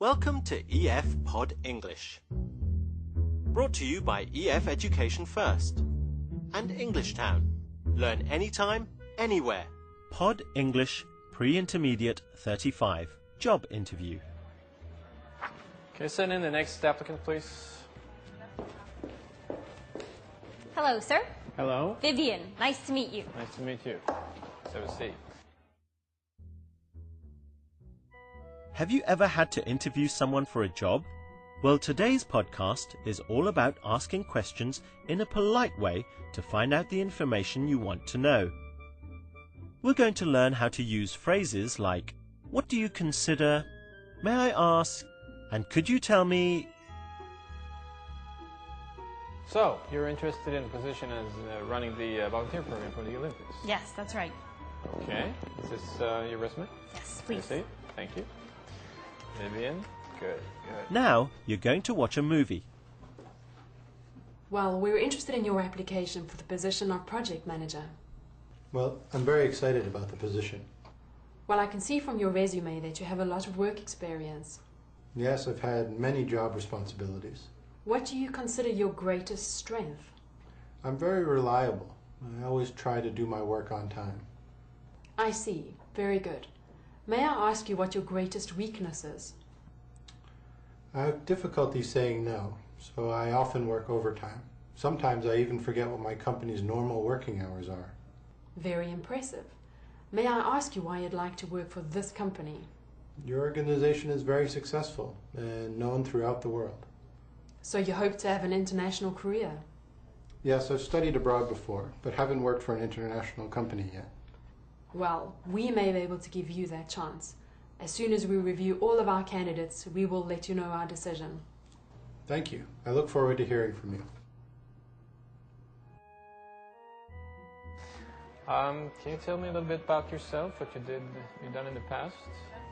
Welcome to EF Pod English. Brought to you by EF Education First and English Town. Learn anytime, anywhere. Pod English Pre-Intermediate 35. Job interview. Can you send in the next applicant, please? Hello, sir. Hello. Vivian, nice to meet you. Nice to meet you. Let's have a seat. Have you ever had to interview someone for a job? Well, today's podcast is all about asking questions in a polite way to find out the information you want to know. We're going to learn how to use phrases like, "What do you consider?" "May I ask?" and "Could you tell me?" So, you're interested in a position as running the volunteer program for the Olympics? Yes, that's right. Okay. Is this your resume? Yes, Can you please. see? Thank you. Vivian? Good. Now you're going to watch a movie. Well, we were interested in your application for the position of project manager. Well, I'm very excited about the position. Well, I can see from your resume that you have a lot of work experience. Yes, I've had many job responsibilities. What do you consider your greatest strength? I'm very reliable. I always try to do my work on time. I see. Very good. May I ask you what your greatest weakness is? I have difficulty saying no, so I often work overtime. Sometimes I even forget what my company's normal working hours are. Very impressive. May I ask you why you'd like to work for this company? Your organization is very successful and known throughout the world. So you hope to have an international career? Yes, I've studied abroad before, but haven't worked for an international company yet. Well, we may be able to give you that chance. As soon as we review all of our candidates, we will let you know our decision. Thank you. I look forward to hearing from you. Can you tell me a little bit about yourself, what you've done in the past?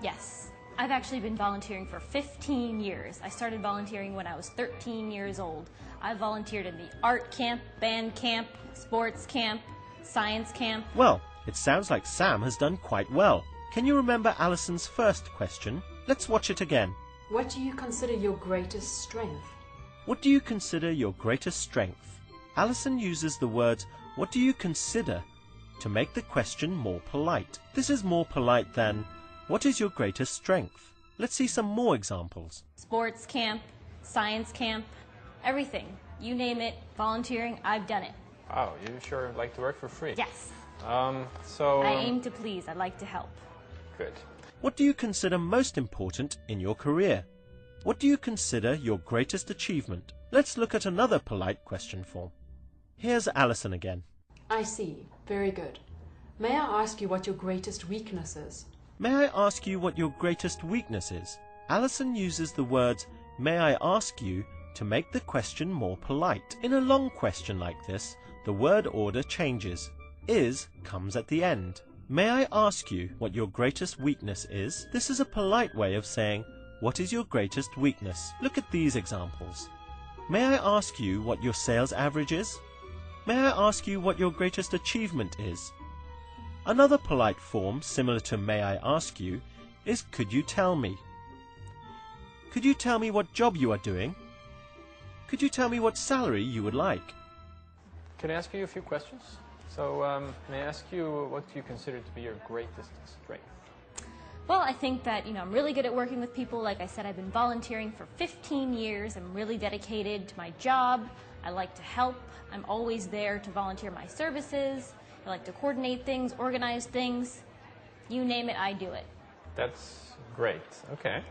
Yes. I've actually been volunteering for 15 years. I started volunteering when I was 13 years old. I volunteered in the art camp, band camp, sports camp, science camp. Well, it sounds like Sam has done quite well. Can you remember Alison's first question? Let's watch it again. What do you consider your greatest strength? What do you consider your greatest strength? Alison uses the words, "What do you consider?" to make the question more polite. This is more polite than, "What is your greatest strength?" Let's see some more examples. Sports camp, science camp, everything. You name it, volunteering, I've done it. Wow, you sure like to work for free. Yes. I I aim to please. I'd like to help. Good. What do you consider most important in your career? What do you consider your greatest achievement? Let's look at another polite question form. Here's Alison again. I see. Very good. May I ask you what your greatest weakness is? May I ask you what your greatest weakness is? Alison uses the words, "May I ask you?" to make the question more polite. In a long question like this, the word order changes. Is comes at the end. May I ask you what your greatest weakness is? This is a polite way of saying, what is your greatest weakness? Look at these examples. May I ask you what your sales average is? May I ask you what your greatest achievement is? Another polite form similar to may I ask you is could you tell me? Could you tell me what job you are doing? Could you tell me what salary you would like? Can I ask you a few questions? So, may I ask you what you consider to be your greatest strength? Well, I think that, I'm really good at working with people. Like I said, I've been volunteering for 15 years. I'm really dedicated to my job. I like to help. I'm always there to volunteer my services. I like to coordinate things, organize things. You name it, I do it. That's great. Okay.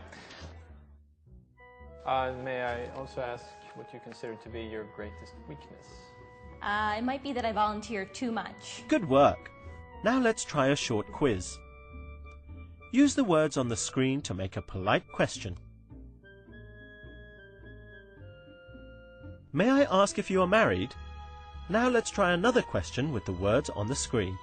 May I also ask what you consider to be your greatest weakness? It might be that I volunteer too much. Good work. Now let's try a short quiz. Use the words on the screen to make a polite question. May I ask if you are married? Now let's try another question with the words on the screen.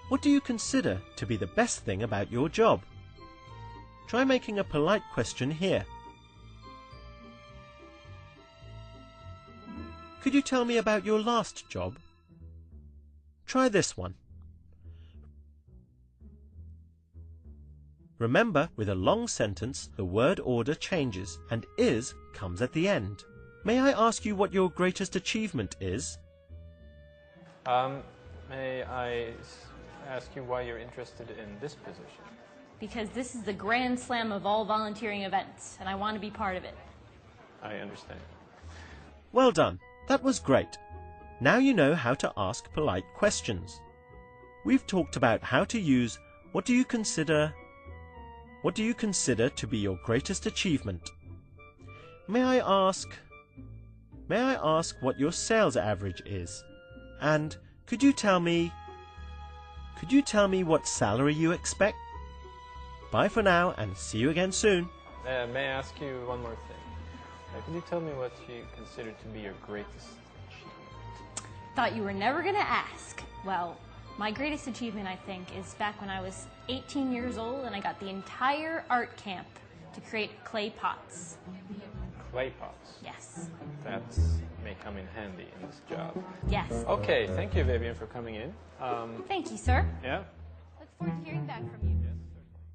What do you consider to be the best thing about your job? Try making a polite question here. Could you tell me about your last job? Try this one. Remember, with a long sentence, the word order changes and is comes at the end. May I ask you what your greatest achievement is? May I ask you why you're interested in this position? Because this is the grand slam of all volunteering events, and I want to be part of it. I understand. Well done. That was great. Now you know how to ask polite questions. We've talked about how to use what do you consider to be your greatest achievement? May I ask what your sales average is? And could you tell me what salary you expect? Bye for now and see you again soon. May I ask you one more thing? Could you tell me what you consider to be your greatest achievement? Thought you were never going to ask. Well, my greatest achievement, I think, is back when I was 18 years old and I got the entire art camp to create clay pots. Clay pots? Yes. That may come in handy in this job. Yes. Okay, thank you, Vivian, for coming in. Thank you, sir. Yeah? Look forward to hearing back from you. Yes.